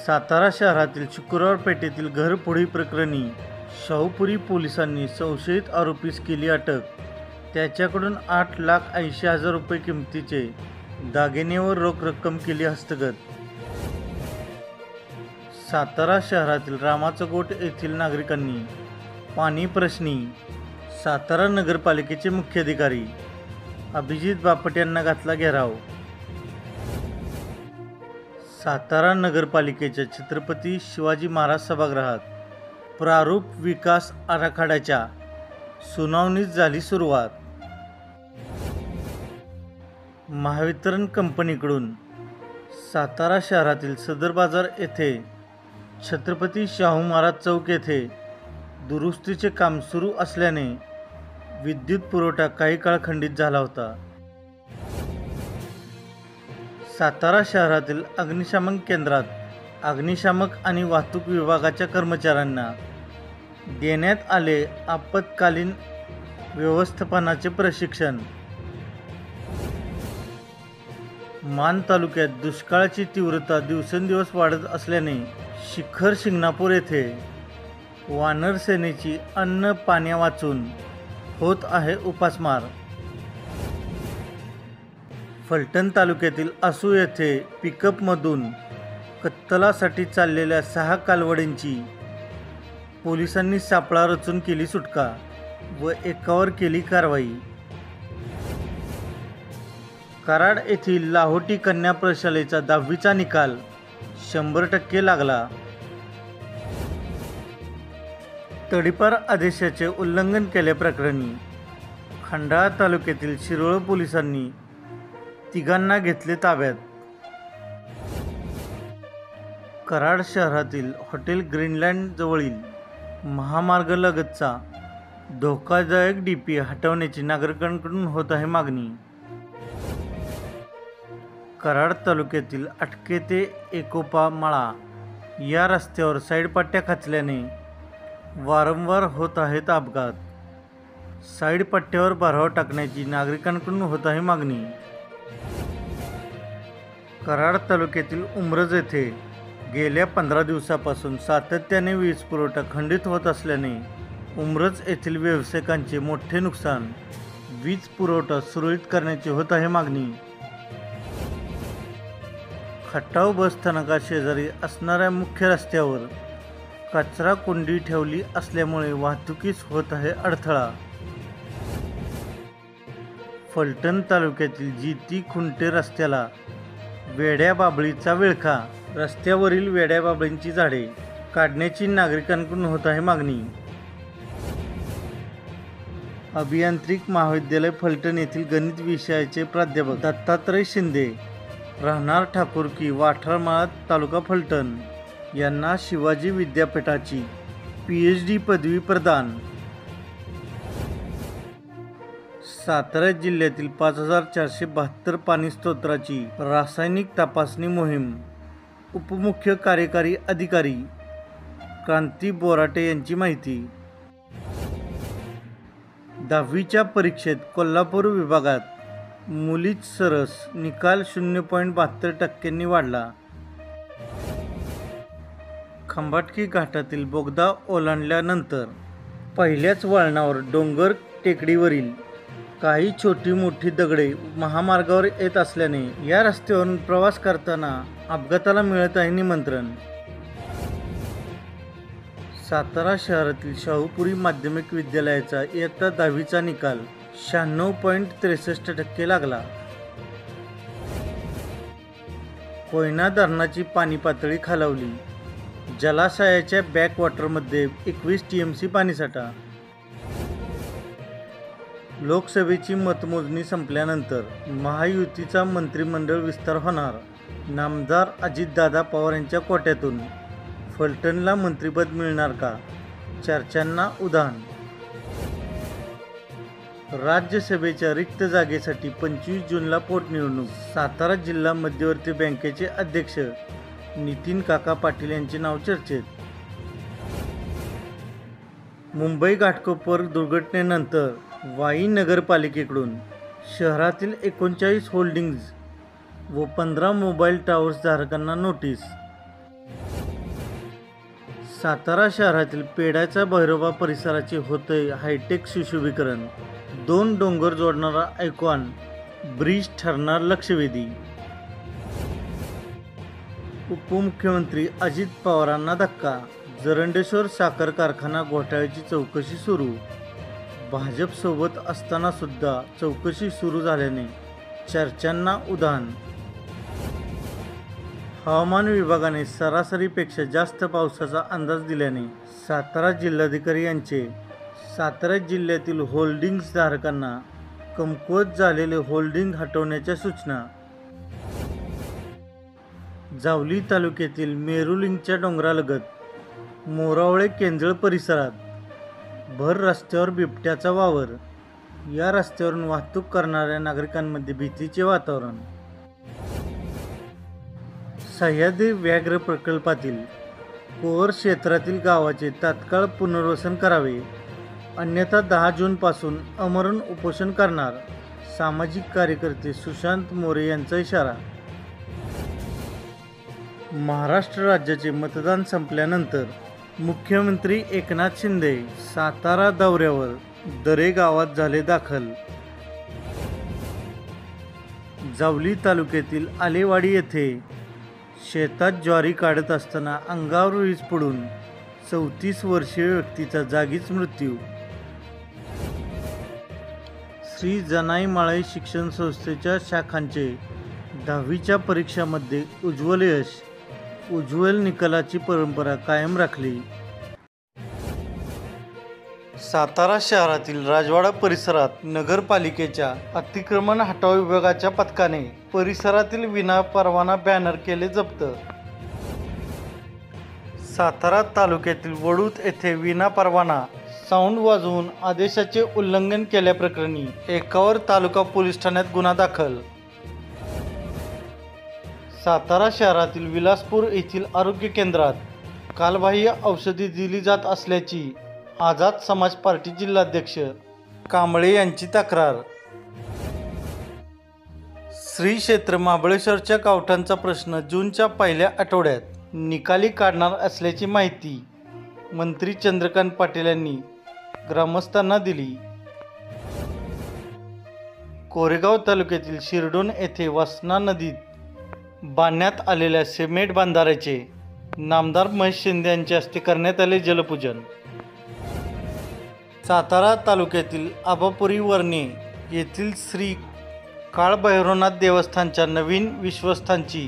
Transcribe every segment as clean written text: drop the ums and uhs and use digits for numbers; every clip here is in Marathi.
सातारा शहरातील शुक्रवार पेठेतील घरफोडी प्रकरणी शाहूपुरी पोलिसांनी संशयित आरोपीस केली अटक. त्याच्याकडून 8,80,000 रुपये किमतीचे दागिने व रोख रक्कम केली हस्तगत. सातारा शहरातील रामाचंगोट येथील नागरिकांनी पाणी प्रश्नी सातारा नगरपालिकेचे मुख्याधिकारी अभिजित बापट यांना घातला घेराव. सातारा नगरपालिकेच्या छत्रपती शिवाजी महाराज सभागृहात प्रारूप विकास आराखड्याच्या सुनावणीस झाली सुरुवात. महावितरण कंपनीकडून सातारा शहरातील सदर बाजार येथे छत्रपती शाहू महाराज चौक येथे दुरुस्तीचे काम सुरू असल्याने विद्युत पुरवठा काही काळ खंडित झाला होता. सातारा शहरातील अग्निशामक केंद्रात अग्निशामक आणि वाहतूक विभागाच्या कर्मचाऱ्यांना देण्यात आले आपत्कालीन व्यवस्थापनाचे प्रशिक्षण. मान तालुक्यात दुष्काळाची तीव्रता दिवसेंदिवस वाढत असल्याने शिखर शिंगणापूर येथे वानर सेनेची अन्न पाण्या वाचून होत आहे उपासमार. फलटण तालुक्यातील आसू येथे पिकअपमधून कत्तलासाठी चाललेल्या 6 कालवडींची पोलिसांनी सापळा रचून केली सुटका व एकावर केली कारवाई. कराड येथील लाहोटी कन्या प्रशालेचा 10वीचा निकाल 100% लागला. तडीपार आदेशाचे उल्लंघन केल्याप्रकरणी खंडाळा तालुक्यातील शिरोळ पोलिसांनी 3 घेतले ताब्यात. कराड शहरातील हॉटेल ग्रीनलँड जवळील महामार्गालगतचा धोकादायक डीपी हटवण्याची नागरिकांकडून होत आहे मागणी. कराड तालुक्यातील अटके ते एकोपा मळा या रस्त्यावर साईडपट्ट्या खचल्याने वारंवार होत आहेत अपघात. साईडपट्ट्यावर भराव टाकण्याची नागरिकांकडून होत आहे मागणी. कराड तालुक्यातील उमरज येथे गेल्या 15 दिवसापासून सातत्याने वीज पुरवठा खंडित होत असल्याने उमरज येथील व्यावसायिकांचे मोठे नुकसान. वीज पुरवठा सुरळीत करण्याची होत आहे मागणी. खटाव बस स्थानकाशेजारी असणाऱ्या मुख्य रस्त्यावर कचरा कुंडी ठेवली असल्यामुळे वाहतुकीस होत आहे अडथळा. फलटण तालुक्यातील जीती खुंटे रस्त्याला वेड्या बाबळीचा विळखा. रस्त्यावरील वेड्या बाबळींची झाडे काढण्याची नागरिकांकडून होत आहे मागणी. अभियांत्रिक महाविद्यालय फलटण येथील गणित विषयाचे प्राध्यापक दत्तात्रय शिंदे राहणार ठाकूरकी वाठारमाळा तालुका फलटण यांना शिवाजी विद्यापीठाची PhD पदवी प्रदान. सातारा जिल्ह्यातील 5,472 पाणी स्तोत्राची रासायनिक तपासणी मोहीम. उपमुख्य कार्यकारी अधिकारी क्रांती बोराटे यांची माहिती. 10वीच्या परीक्षेत कोल्हापूर विभागात मुलीच सरस निकाल 0.72% वाढला. खंबाटकी घाटातील बोगदा ओलांडल्यानंतर पहिल्याच वळणावर डोंगर टेकडीवरील काही छोटी मोठी दगडे महामार्गावर येत असल्याने या रस्त्यावरून प्रवास करताना अपघाताला मिळत आहे निमंत्रण. सातारा शहरातील शाहूपुरी माध्यमिक विद्यालयाचा इयत्ता 10वीचा निकाल 96.63% लागला. कोयना धरणाची पाणी पातळी खालावली. जलाशयाच्या बॅकवॉटरमध्ये 21 TMC पाणीसाठा. लोकसभेची मतमोजणी संपल्यानंतर महायुतीचा मंत्रिमंडळ विस्तार होणार. नामदार अजितदादा पवार यांच्या कोट्यातून फलटणला मंत्रिपद मिळणार का? चर्चांना उधाण. राज्यसभेच्या रिक्त जागेसाठी 25 जूनला पोटनिवडणूक. सातारा जिल्हा मध्यवर्ती बँकेचे अध्यक्ष नितीन काका पाटील यांचे नाव चर्चेत. मुंबई घाटकोपर दुर्घटनेनंतर वाई नगरपालिकेकडून शहरातील 39 होल्डिंग्ज व 15 मोबाईल टॉवर्स धारकांना नोटीस. सातारा शहरातील पेडाच्या भैरोबा परिसराचे होते हायटेक सुशोभीकरण. 2 डोंगर जोडणारा आयकॉन ब्रिज ठरणार लक्षवेधी. उपमुख्यमंत्री अजित पवारांना धक्का. जरंडेश्वर साखर कारखाना घोटाळ्याची चौकशी सुरू. भाजपसोबत असताना सुद्धा चौकशी सुरू झाल्याने चर्चांना उधाण. हवामान विभागाने सरासरीपेक्षा जास्त पावसाचा अंदाज दिल्याने सातारा जिल्हाधिकारी यांचे सातारा जिल्ह्यातील होल्डिंग्ज धारकांना कमकुवत झालेले होल्डिंग हटवण्याच्या सूचना. जावली तालुक्यातील मेरुलिंगच्या डोंगरालगत मोरावळे केंजळ परिसरात भर रस्त्यावर बिबट्याचा वावर. या रस्त्यावरून वाहतूक करणाऱ्या नागरिकांमध्ये भीतीचे वातावरण. सह्याद्री व्याघ्र प्रकल्पातील कोअर क्षेत्रातील गावाचे तात्काळ पुनर्वसन करावे, अन्यथा 10 जूनपासून आमरण उपोषण करणार. सामाजिक कार्यकर्ते सुशांत मोरे यांचा इशारा. महाराष्ट्र राज्याचे मतदान संपल्यानंतर मुख्यमंत्री एकनाथ शिंदे सातारा दौऱ्यावर. दरे गावात झाले दाखल. जावली तालुक्यातील आलेवाडी येथे शेतात ज्वारी काढत असताना अंगावर वीज पडून 34 वर्षीय व्यक्तीचा जागीच मृत्यू. श्री जनाई माळई शिक्षण संस्थेच्या शाखांचे 10वीच्या परीक्षांमध्ये उज्ज्वल यश. उज्ज्वल निकालाची परंपरा कायम राखली. सातारा शहरातील राजवाडा परिसरात नगरपालिकेच्या अतिक्रमण हटाव विभागाच्या पथकाने परिसरातील विनापरवाना बॅनर केले जप्त. सातारा तालुक्यातील वडूत येथे विनापरवाना साऊंड वाजवून आदेशाचे उल्लंघन केल्याप्रकरणी एकावर तालुका पोलीस ठाण्यात गुन्हा दाखल. सातारा शहरातील विलासपूर येथील आरोग्य केंद्रात कालबाह्य औषधी दिली जात असल्याची आझाद समाज पार्टी जिल्हाध्यक्ष कांबळे यांची तक्रार. श्री क्षेत्र महाबळेश्वरच्या गावठांचा प्रश्न जूनच्या पहिल्या आठवड्यात निकाली काढणार असल्याची माहिती मंत्री चंद्रकांत पाटील यांनी ग्रामस्थांना दिली. कोरेगाव तालुक्यातील शिरडोन येथे वासना नदीत बांधण्यात आलेल्या सिमेंट बंधाऱ्याचे नामदार महेश शिंदे यांच्या हस्ते करण्यात आले जलपूजन. सातारा तालुक्यातील आबापुरी वर्णे येथील श्री काळभैरवनाथ देवस्थानच्या नवीन विश्वस्थांची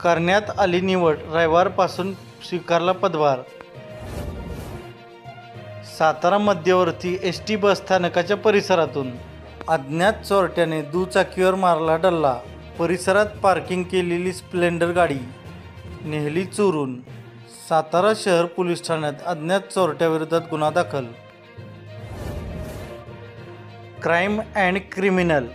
करण्यात आली निवड. रविवारपासून स्वीकारला पदभार. सातारा मध्यवर्ती एसटी बसस्थानकाच्या परिसरातून अज्ञात चोरट्याने दुचाकीवर मारला डल्ला. परिसरात पार्किंग केलेली स्प्लेंडर गाडी नेहली चोरून. सातारा शहर पोलीस ठाण्यात अज्ञात चोरट्याविरोधात गुन्हा दाखल. Crime and criminal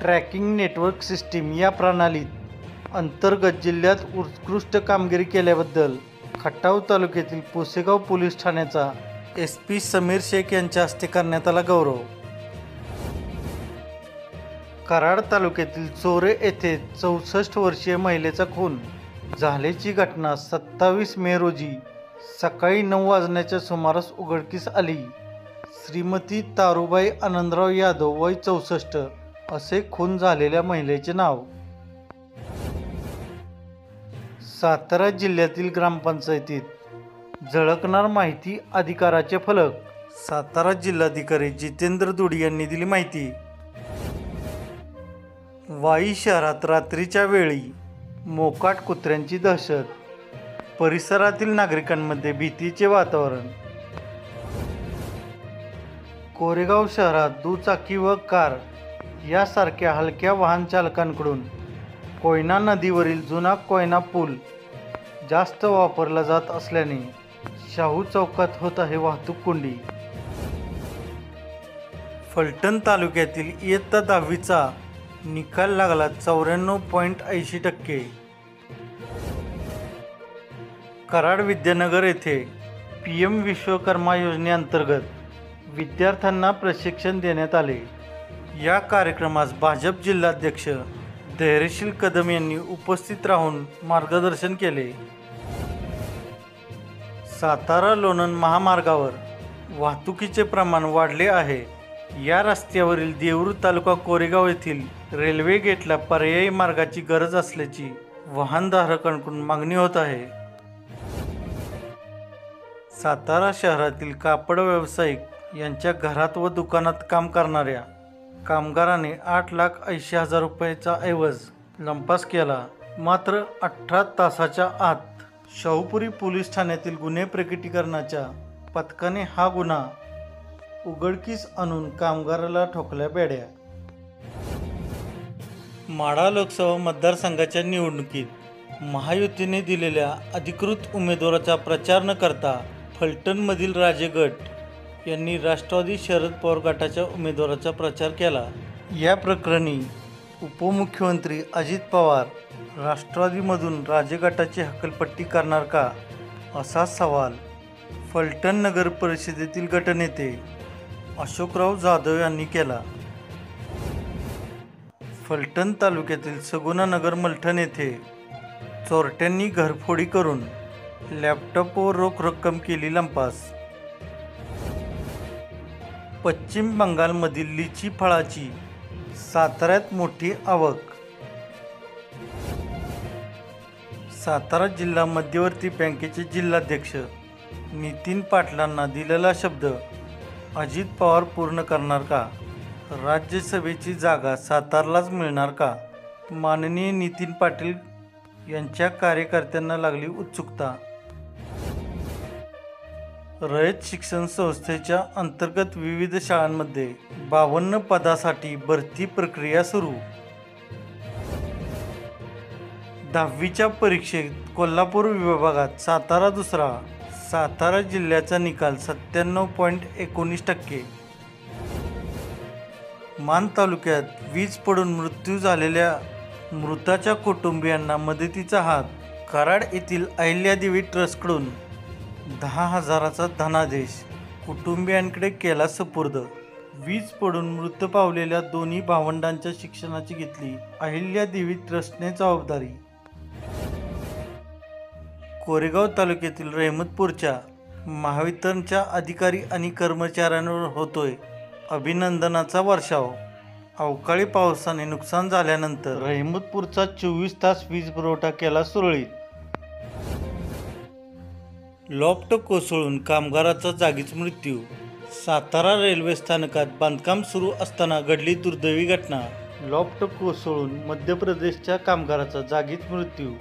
tracking network system या प्रणालीत अंतर्गत जिल्ह्यात उत्कृष्ट कामगिरी केल्याबद्दल खटाव तालुक्यातील पुसेगाव पोलीस ठाण्याचा SP समीर शेख यांच्या हस्ते करण्यात आला गौरव. कराड तालुक्यातील चोरे येथे 64 वर्षीय महिलेचा खून झाल्याची घटना 27 मे रोजी सकाळी 9 वाजण्याच्या सुमारास उघडकीस आली. श्रीमती तारुबाई आनंदराव यादव वय 64 असे खून झालेल्या महिलेचे नाव. सातारा जिल्ह्यातील ग्रामपंचायतीत झळकणार माहिती अधिकाराचे फलक. सातारा जिल्हाधिकारी जितेंद्र दुडी यांनी दिली माहिती. वाई शहरात रात्रीच्या वेळी मोकाट कुत्र्यांची दहशत. परिसरातील नागरिकांमध्ये भीतीचे वातावरण. कोरेगाव शहरात दुचाकी व कार यासारख्या हलक्या वाहन चालकांकडून कोयना नदीवरील जुना कोयना पूल जास्त वापरला जात असल्याने शाहू चौकात होत आहे वाहतूक कोंडी. फलटण तालुक्यातील इयत्ता 10वीचा निकाल लागला 94.80%. कराड विद्यानगर येथे PM विश्वकर्मा योजनेअंतर्गत विद्यार्थ्यांना प्रशिक्षण देण्यात आले. या कार्यक्रमास भाजप जिल्हाध्यक्ष धैर्यशील कदम यांनी उपस्थित राहून मार्गदर्शन केले. सातारा लोणंद महामार्गावर वाहतुकीचे प्रमाण वाढले आहे. या रस्त्यावरील देऊर तालुका कोरेगाव येथील रेल्वे गेटला पर्यायी मार्गाची गरज असल्याची वाहनधारकांकडून मागणी होत आहे. सातारा शहरातील कापड व्यावसायिक यांच्या घरात व दुकानात काम करणाऱ्या कामगाराने 8,80,000 रुपयाचा ऐवज लंपास केला. मात्र 18 तासाच्या आत शाहूपुरी पोलीस ठाण्यातील गुन्हे प्रकटीकरणाच्या पथकाने हा गुन्हा उघडकीस आणून कामगाराला ठोकल्या बेड्या. माढा लोकसभा मतदारसंघाच्या निवडणुकीत महायुतीने दिलेल्या अधिकृत उमेदवाराचा प्रचार न करता फलटणमधील राजे गट यांनी राष्ट्रवादी शरद पवार गटाच्या उमेदवाराचा प्रचार केला. या प्रकरणी उपमुख्यमंत्री अजित पवार राष्ट्रवादीमधून राजे गटाची हकालपट्टी करणार का, असा सवाल फलटण नगर परिषदेतील गटनेते अशोकराव जाधव यांनी केला. फलटण तालुक्यातील सगुना नगर मलठण येथे चोरट्यांनी घरफोडी करून लॅपटॉप व रोख रक्कम केली लंपास. पश्चिम बंगालमधील लिची फळाची साताऱ्यात मोठी आवक. सातारा जिल्हा मध्यवर्ती बँकेचे जिल्हाध्यक्ष नितीन पाटलांना दिलेला शब्द अजित पवार पूर्ण करणार का? राज्यसभेची जागा सातारलाच मिळणार का? माननीय नितीन पाटील यांच्या कार्यकर्त्यांना लागली उत्सुकता. रयत शिक्षण संस्थेच्या अंतर्गत विविध शाळांमध्ये 52 पदासाठी भरती प्रक्रिया सुरू. 10वीच्या परीक्षेत कोल्हापूर विभागात सातारा दुसरा. सातारा जिल्ह्याचा निकाल 97.19%. मान तालुक्यात वीज पडून मृत्यू झालेल्या मृताच्या कुटुंबियांना मदतीचा हात. कराड येथील अहिल्यादेवी ट्रस्टकडून 10,000चा धनादेश कुटुंबियांकडे केला सुपूर्द. वीज पडून मृत पावलेल्या दोन्ही भावंडांच्या शिक्षणाची घेतली अहिल्यादेवी ट्रस्टने जबाबदारी. कोरेगाव तालुक्यातील रहमतपूरच्या महावितरणच्या अधिकारी आणि कर्मचाऱ्यांवर होतोय अभिनंदनाचा वर्षाव. अवकाळी पावसाने नुकसान झाल्यानंतर रहमतपूरचा 24 तास वीज पुरवठा केला सुरळीत. लॉफ्ट कोसळून कामगाराचा जागीच मृत्यू. सातारा रेल्वे स्थानकात बांधकाम सुरू असताना घडली दुर्दैवी घटना. लॉफ्ट कोसळून मध्य प्रदेशच्या कामगाराचा जागीच मृत्यू.